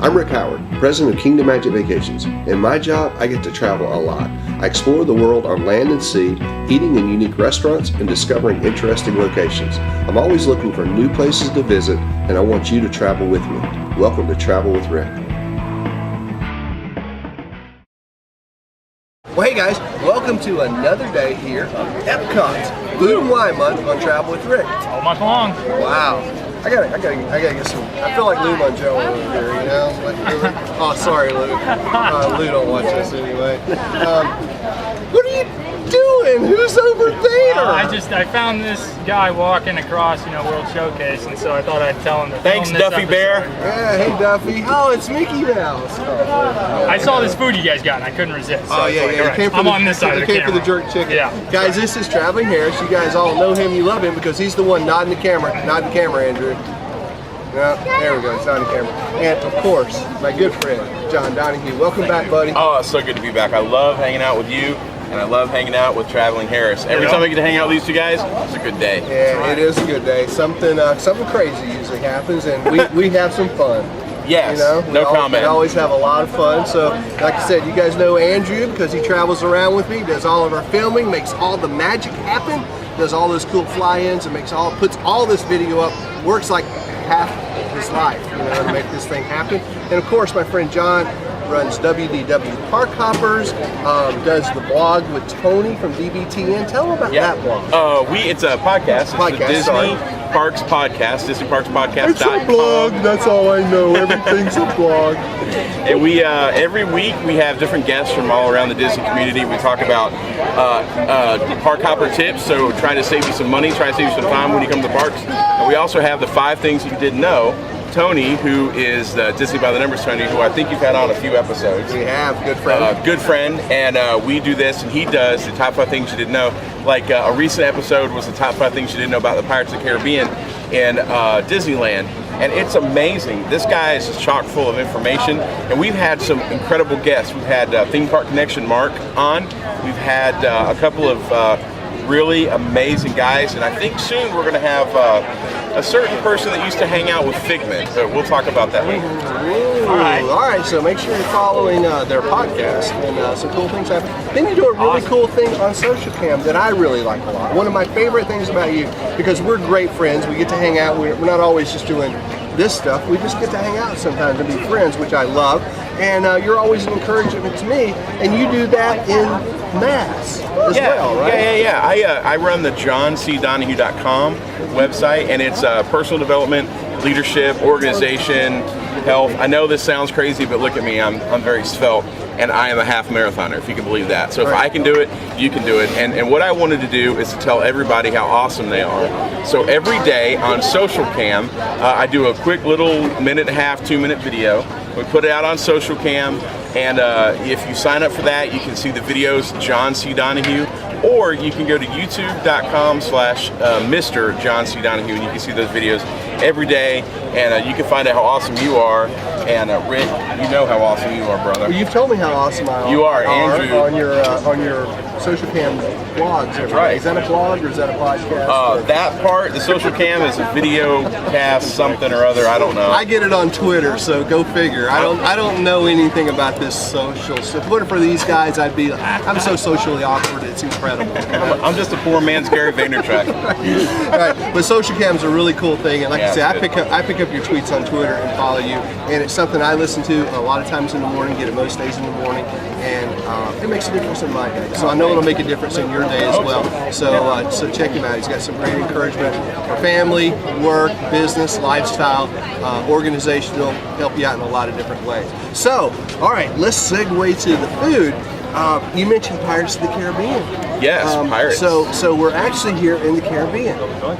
I'm Rick Howard, president of Kingdom Magic Vacations. In my job, I get to travel a lot. I explore the world on land and sea, eating in unique restaurants and discovering interesting locations. I'm always looking for new places to visit, and I want you to travel with me. Welcome to Travel with Rick. Well, hey guys, welcome to another day here at Epcot. Food and Wine Month on Travel with Rick. All month long. Wow. I gotta get some. I feel like Lou Mongeau over here, you know? Like, oh, sorry, Lou. Lou don't watch this anyway. What are you doing? Who's over there? I found this guy walking across, World Showcase, and so I thought I'd tell him to Thanks, film this Duffy episode. Bear. Yeah, hey Duffy. Oh, it's Mickey Mouse. I saw this food you guys got, and I couldn't resist. So Oh yeah, like, yeah. all right, Came I'm on this side of the came camera. for the jerk chicken. Yeah. Guys, this is Traveling Harris. You guys all know him. You love him because he's the one nodding the camera. Nodding the camera, Andrew. No, there we go. It's nodding the camera. And of course, my good friend John Donahue. Welcome back, buddy. Oh, it's so good to be back. I love hanging out with you, and I love hanging out with Traveling Harris. Every time I get to hang out with these two guys, it's a good day. Yeah, it is a good day. Something crazy usually happens, and we have some fun. Yes, no comment. We always have a lot of fun. So, like I said, you guys know Andrew because he travels around with me, does all of our filming, makes all the magic happen, does all those cool fly-ins, and puts all this video up. Works like half his life, to make this thing happen. And of course, my friend John runs WDW Park Hoppers, does the blog with Tony from DBTN. Tell them about that blog. It's a podcast. It's the Disney Parks Podcast, DisneyParksPodcast.com. It's a blog, that's all I know. Everything's a blog. And we, every week, we have different guests from all around the Disney community. We talk about park hopper tips, so try to save you some money, try to save you some time when you come to the parks. And we also have the 5 things you didn't know. Tony, who is Disney by the Numbers Tony, who I think you've had on a few episodes. We have, good friend. Good friend, and we do this, and he does the top 5 things you didn't know. Like a recent episode was the top 5 things you didn't know about the Pirates of the Caribbean in Disneyland, and it's amazing. This guy is just chock full of information, and we've had some incredible guests. We've had Theme Park Connection Mark on. We've had a couple of really amazing guys, and I think soon we're going to have a certain person that used to hang out with Figment, but we'll talk about that later. All right, so make sure you're following their podcast, and some cool things happen. Then you do a really cool thing on Social Cam that I really like a lot. One of my favorite things about you, because we're great friends, we get to hang out, we're not always just doing this stuff, we just get to hang out sometimes and be friends, which I love, and you're always an encouragement to me, and you do that in mass as well, right? Yeah. I run the johncdonahue.com website, and it's personal development, leadership, organization, health. I know this sounds crazy, but look at me. I'm very svelte, and I am a half marathoner, if you can believe that. So if I can do it, you can do it. And what I wanted to do is to tell everybody how awesome they are. So every day on Social Cam, I do a quick little 1.5, 2-minute video. We put it out on Social Cam, and if you sign up for that, you can see the videos, John C. Donahue, or you can go to youtube.com/Mr. John C. Donahue, and you can see those videos every day, and you can find out how awesome you are. And Rick, you know how awesome you are, brother. Well, you've told me how awesome I am. You are, Andrew. On your Social Cam blogs. That's right. Is that a blog or is that a podcast? That part, the Social Cam, is a video cast, something or other. I don't know. I get it on Twitter, so go figure. I don't know anything about this social. So if it weren't for these guys, I'm so socially awkward. It's incredible. I'm just a poor man's Gary Vaynerchuk. Right. But Social Cam's a really cool thing, and like I say, I pick up your tweets on Twitter and follow you, and it's something I listen to a lot of times in the morning. Get it most days in the morning, and it makes a difference in my day. So I know it'll make a difference in your day as well. So check him out. He's got some great encouragement for family, work, business, lifestyle, organizational. Help you out in a lot of different ways. So, all right, let's segue to the food. You mentioned Pirates of the Caribbean. Yes, Pirates. So we're actually here in the Caribbean,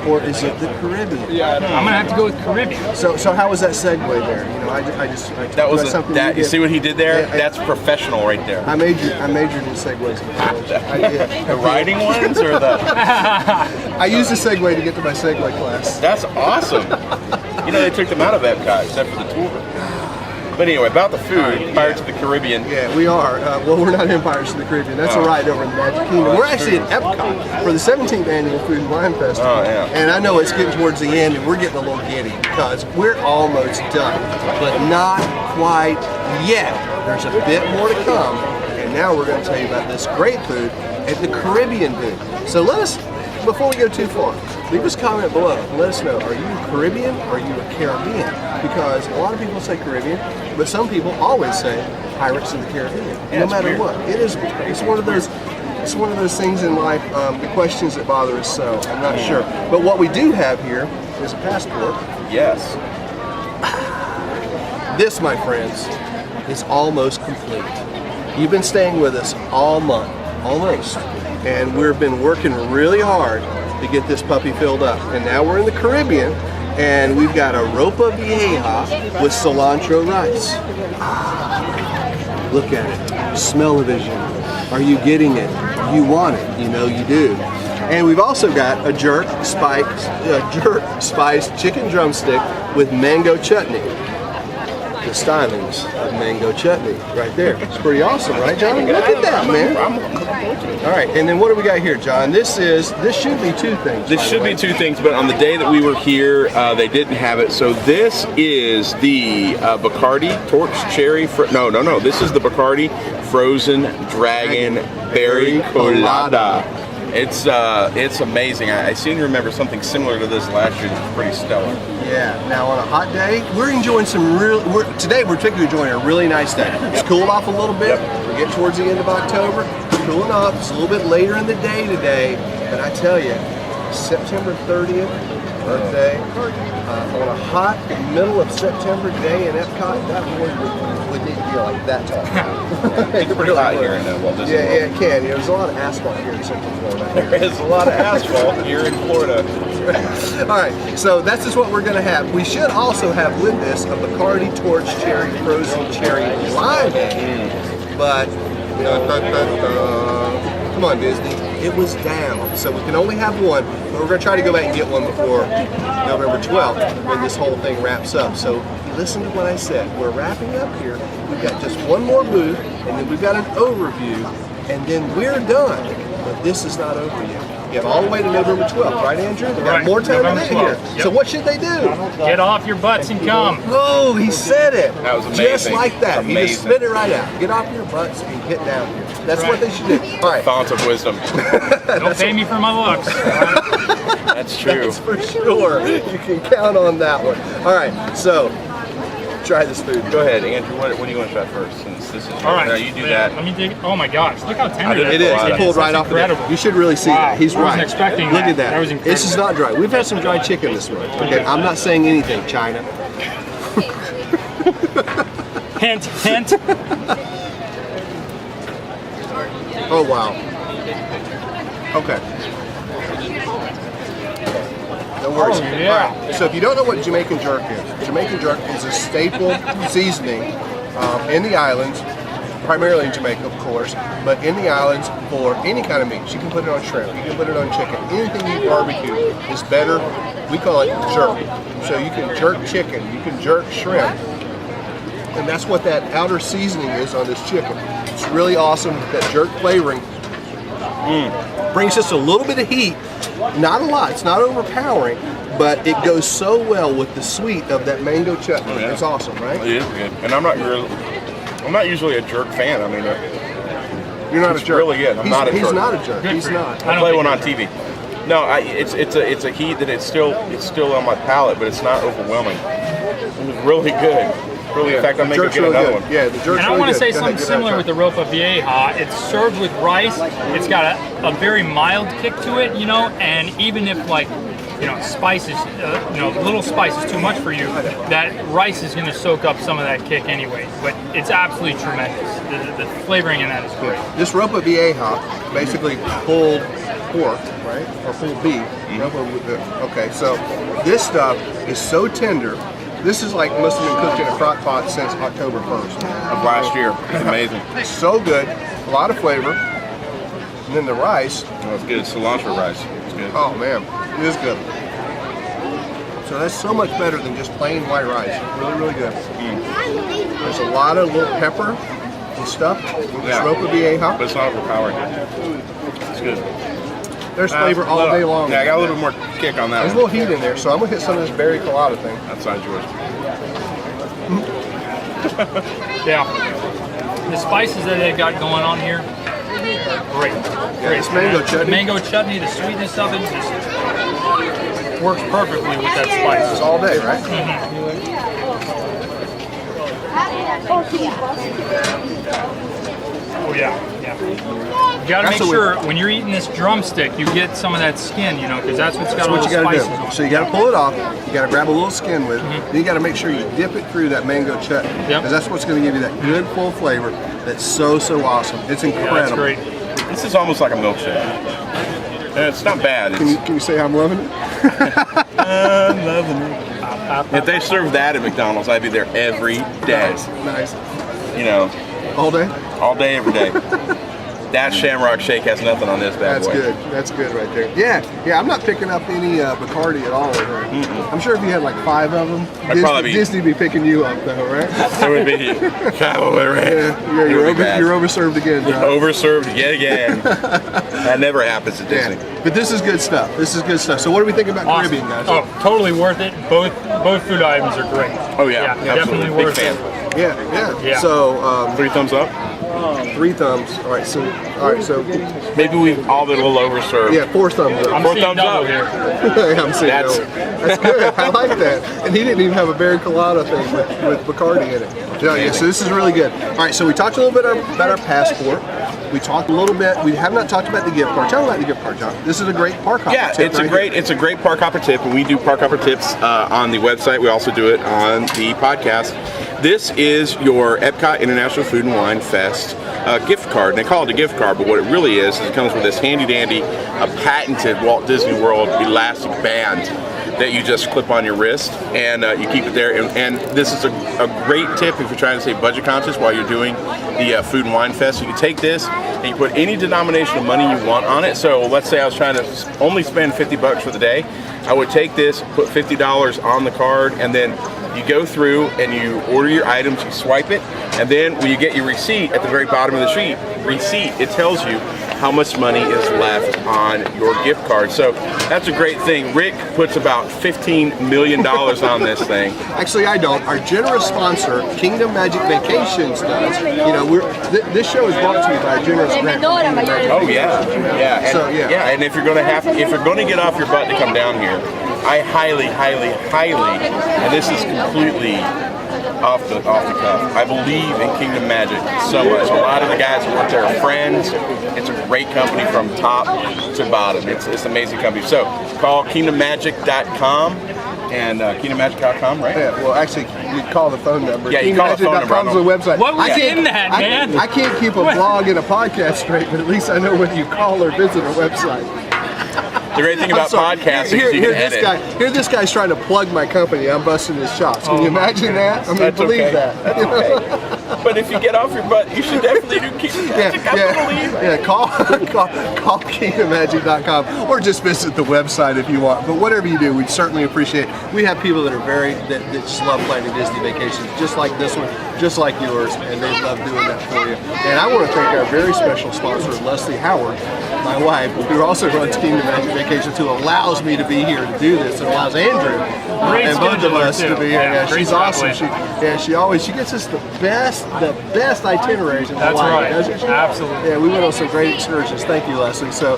or is it the Caribbean? I'm gonna have to go with Caribbean. So how was that segue there? That was something. You see what he did there? That's professional right there. I majored in segues in college. I did. The writing ones or the? I used a segue to get to my segue class. That's awesome. They took them out of Epcot except for the tour. But anyway, about the food, Pirates of the Caribbean. Yeah, we are. Well, we're not in Pirates of the Caribbean. That's a ride over in the Magic Kingdom. We're actually at Epcot for the 17th Annual Food and Wine Festival. Oh, yeah. And I know it's getting towards the end, and we're getting a little giddy because we're almost done, but not quite yet. There's a bit more to come, and now we're going to tell you about this great food at the Caribbean booth. So let us, before we go too far, leave us a comment below and let us know, are you Caribbean or are you a Caribbean? Because a lot of people say Caribbean, but some people always say Pirates of the Caribbean, no matter weird. what. It's one of those things in life, the questions that bother us, so I'm not sure. But what we do have here is a passport. Yes. This, my friends, is almost complete. You've been staying with us all month, almost. And we've been working really hard to get this puppy filled up. And now we're in the Caribbean, and we've got a ropa vieja with cilantro rice. Look at it. Smell-o-vision. Are you getting it? You want it. You know you do. And we've also got a jerk spiced chicken drumstick with mango chutney. The stylings of mango chutney right there. It's pretty awesome, right, John? Look at that, man. All right, and then what do we got here, John? This should be two things. This should be two things, but on the day that we were here, they didn't have it. So this is the Bacardi Torch Cherry. No. This is the Bacardi Frozen Dragon Berry Colada. It's amazing. I seem to remember something similar to this last year. It's pretty stellar. Yeah. Now on a hot day, we're enjoying today we're particularly enjoying a really nice day. It's cooled off a little bit. We're getting towards the end of October. It's cooling off. It's a little bit later in the day today, but I tell you, September 30th, birthday, on a hot middle of September day in Epcot, that would need to be like that tall. It's pretty hot here in Walt Disney World. Yeah, it can. There's a lot of asphalt here in Central Florida. There is a lot of asphalt here in Florida. All right, so that's just what we're going to have. We should also have with this a Bacardi Torch Cherry Frozen Cherry Limeade, but come on, Disney, it was down, so we can only have one. But we're going to try to go back and get one before November 12th when this whole thing wraps up. So listen to what I said. We're wrapping up here. We've got just one more booth, and then we've got an overview, and then we're done. But this is not over yet. You have all the way to November 12th, right, Andrew? We got more time to get here. Yep. So what should they do? Get off your butts and come. Oh, he said it. That was amazing. Just like that. Amazing. He just spit it right out. Get off your butts and get down here. That's what they should do. All right. Font of wisdom. Don't pay me for my looks. That's true. That's for sure. You can count on that one. All right. So try this food. Go ahead, Andrew. What do you want to try first? Since this is All right. now you do that. Let me dig. Oh my gosh! Look how tender that It is. He pulled right That's off of it. incredible. You should really see Wow. that. He's I wasn't right. expecting Look that. at that. That was incredible. This is not dry. We've had some dry chicken this month. Okay. I'm not saying anything, China. Hint, hint. Oh wow. Okay. No worries. Oh, yeah. All right. So if you don't know what Jamaican jerk is a staple seasoning in the islands, primarily in Jamaica, of course, but in the islands for any kind of meat. You can put it on shrimp, you can put it on chicken. Anything you barbecue is better. We call it jerk. So you can jerk chicken, you can jerk shrimp, and that's what that outer seasoning is on this chicken. It's really awesome. That jerk flavoring brings just a little bit of heat, not a lot. It's not overpowering, but it goes so well with the sweet of that mango chutney. Oh, yeah. It's awesome, right? It is good. And I'm not usually a jerk fan. I mean, You're not it's a jerk. really good. I'm not a He's jerk. not a jerk. Good He's for you. not. I play one on TV. No, it's a heat that it's still on my palate, but it's not overwhelming. It was really good. Really, in fact, I'm making Jerk's get really another good. one. Yeah, the jerk's And I really want to good. say Go something ahead, give similar that with a the ropa vieja. It's served with rice. It's got a very mild kick to it, you know. And even if spices, little spice is too much for you, that rice is going to soak up some of that kick anyway. But it's absolutely tremendous. The flavoring in that is great. try. This ropa vieja, basically pulled pork, right, or pulled beef. Okay, so this stuff is so tender. This is like must have been cooked in a crock pot since October 1st. Of last year. It's amazing. So good, a lot of flavor. And then the rice, Oh, it's good. It's cilantro rice. It's good. oh man, it is good. So that's so much better than just plain white rice. Really, really good. There's a lot of little pepper and stuff. Yeah. Ropa vieja. But it's not overpowering. It's good. There's flavor all day long. Yeah, I got a little bit more kick on that There's a one. little heat in there, so I'm gonna hit some of this berry colada thing. That's not yours. Yeah. The spices that they got going on here, great. Great. It's mango chutney. The mango chutney, the sweetness of it just works perfectly with that spice. It's all day, right? Oh yeah, yeah. You gotta That's make what sure when you're eating this drumstick, you get some of that skin, you know, because that's what's got That's all what the you gotta spices on do. it. So you gotta pull it off. You gotta grab a little skin with it. Then you gotta make sure you dip it through that mango chutney. Yep. Because that's what's gonna give you that good full flavor that's so awesome. It's incredible. Yeah, that's great. This is almost like a milkshake. And it's not bad. Can you say I'm loving it? I'm loving it. If they served that at McDonald's, I'd be there every day. Nice. You know, All day? all day, every day. That Shamrock Shake has nothing on this bad That's boy. good. That's good right there. Yeah, I'm not picking up any Bacardi at all. I'm sure if you had like 5 of them, Disney would be picking you up though, right? It would be cavalry. Yeah, you're overserved again, John. Overserved yet again. That never happens at Disney. Yeah. But this is good stuff. This is good stuff. So what do we think about Awesome. Caribbean, guys? Oh, totally worth it. Both food items are great. Oh yeah, definitely absolutely. worth Big it. fan. Yeah. So 3 thumbs up. 3 thumbs. All right. So Maybe we all did a little overserved. yeah, 4 thumbs up. I'm 4 seeing thumbs double up. here. I'm seeing That's- That's good. I like that. And he didn't even have a berry colada thing with Bacardi in it. Yeah, so this is really good. All right, so we talked a little bit about our passport. We talked a little bit. We have not talked about the gift card. Tell them about the gift card, John. This is a great park hopper Yeah, tip. it's a great park hopper tip, and we do park hopper tips on the website. We also do it on the podcast. This is your Epcot International Food and Wine Fest gift card. And they call it a gift card, but what it really is it comes with this handy dandy, patented Walt Disney World elastic band that you just clip on your wrist, and you keep it there. And this is a great tip if you're trying to stay budget conscious while you're doing the Food and Wine Fest. You can take this and you put any denomination of money you want on it. So let's say I was trying to only spend $50 for the day. I would take this, put $50 on the card, and then you go through and you order your items, you swipe it, and then when you get your receipt at the very bottom of the receipt, it tells you how much money is left on your gift card. So that's a great thing. Rick puts about $15 million on this thing. Actually, I don't. Our generous sponsor, Kingdom Magic Vacations, does. You know, this show is brought to you by our generous grant. Oh yeah, yeah, and, So, yeah. And if you're going to get off your butt to come down here, I highly, and this is completely off the cuff. I believe in Kingdom Magic so much. A lot of the guys who work there are friends. It's a great company from top to bottom. It's an amazing company. So call kingdommagic.com and kingdommagic.com, right? Yeah, well, actually, you call the phone number. Yeah, you call the phone number. KingdomMagic.com is the website. What was in that, man? I can't keep a blog and a podcast straight, but at least I know whether you call or visit our website. The great thing about podcasting is you can edit. Here this guy's trying to plug my company. I'm busting his chops. Can you imagine that? I mean, That's believe okay. that. That's okay. But if you get off your butt, you should definitely do Kingdom Magic. I believe. Yeah, call kingdommagic.com or just visit the website if you want. But whatever you do, we'd certainly appreciate it. We have people that are that just love planning Disney vacations, just like this one, just like yours, and they love doing that for you. And I want to thank our very special sponsor, Leslie Howard, my wife, who also runs Kingdom Magic Vacations, who allows me to be here to do this, and allows Andrew and both of us to be here. Yeah, great she's awesome. She gets us the best itineraries in Hawaii, doesn't she? Absolutely. Yeah, we went on some great excursions. Thank you, Leslie. So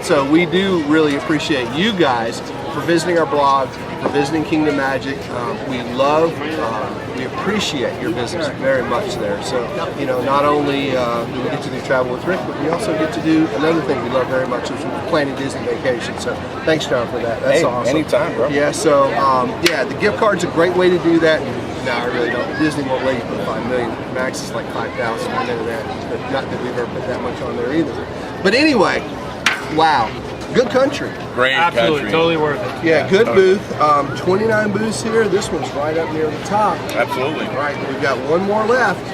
so we do really appreciate you guys for visiting our blog, for visiting Kingdom Magic. We appreciate your business very much there. So, you know, not only do we get to do travel with Rick, but we also get to do another thing we love very much, is planning Disney vacations. So thanks, John, for that. That's awesome. Anytime, bro. Yeah, so, the gift card's a great way to do that. No, I really don't. Disney won't let you put $5 million. Max is like $5,000. I know that. But not that we've ever put that much on there either. But anyway, wow. Good country. Great Absolutely, country. totally worth it. Yeah, good booth. 29 booths here. This one's right up near the top. Absolutely. All right, we've got one more left.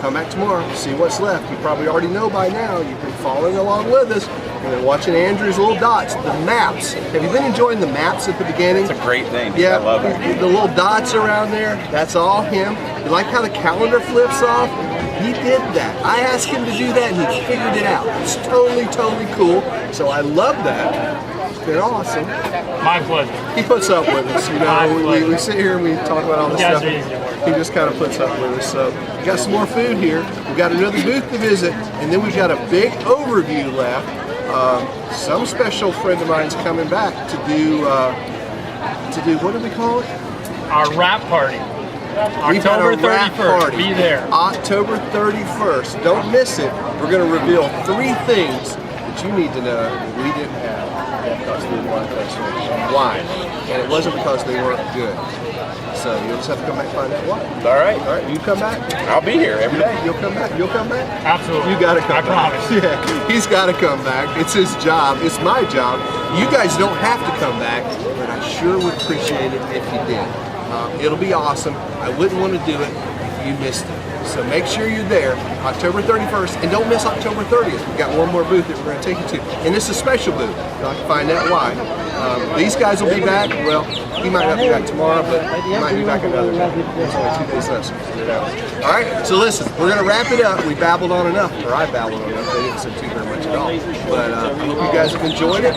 Come back tomorrow, see what's left. You probably already know by now. You've been following along with us. You've been watching Andrew's little dots, the maps. Have you been enjoying the maps at the beginning? It's a great thing. Yeah, I love it. the little dots around there, that's all him. You like how the calendar flips off? He did that. I asked him to do that and he figured it out. It's totally cool. So I love that. It's been awesome. My pleasure. He puts up with us, you know. We sit here and we talk about all this You guys stuff. are easy to work with. He just kind of puts up with us. So we got some more food here. We got another booth to visit, and then we've got a big overview left. Some special friend of mine's coming back to do what do we call it? Our wrap party. We've got October a wrap 31st. party. Be there. October 31st. Don't miss it. We're going to reveal 3 things that you need to know that we didn't have at Epcot's Food and Wine Festival. Why? And it wasn't because they weren't good. So you'll just have to come back and find out why. All right. All right, you come back. I'll be here every day. You'll come back. You'll come back. Absolutely. You gotta come I back. promise. Yeah, he's gotta come back. It's his job. It's my job. You guys don't have to come back, but I sure would appreciate it if you did. It'll be awesome. I wouldn't want to do it if you missed it. So make sure you're there October 31st, and don't miss October 30th. We've got one more booth that we're going to take you to, and it's a special booth. You'll have to find out why. These guys will be back. Well, he might not be back tomorrow, but he might be back another day. There's only 2 days left, so figure it out. All right, so listen, we're going to wrap it up. We babbled on enough, or I babbled on enough. They didn't say too very much at all. But I hope you guys have enjoyed it.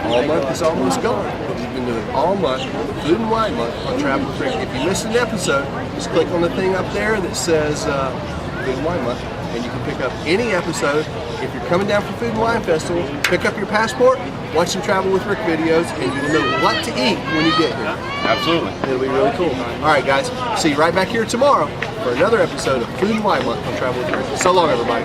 All month is almost gone, but we've been doing all month, Food and Wine Month on Travel with Rick. If you missed an episode, just click on the thing up there that says Food and Wine Month, and you can pick up any episode. If you're coming down for Food and Wine Festival, pick up your passport, watch some Travel with Rick videos, and you'll know what to eat when you get here. Absolutely. It'll be really cool. All right, guys, see you right back here tomorrow for another episode of Food and Wine Month on Travel with Rick. So long, everybody.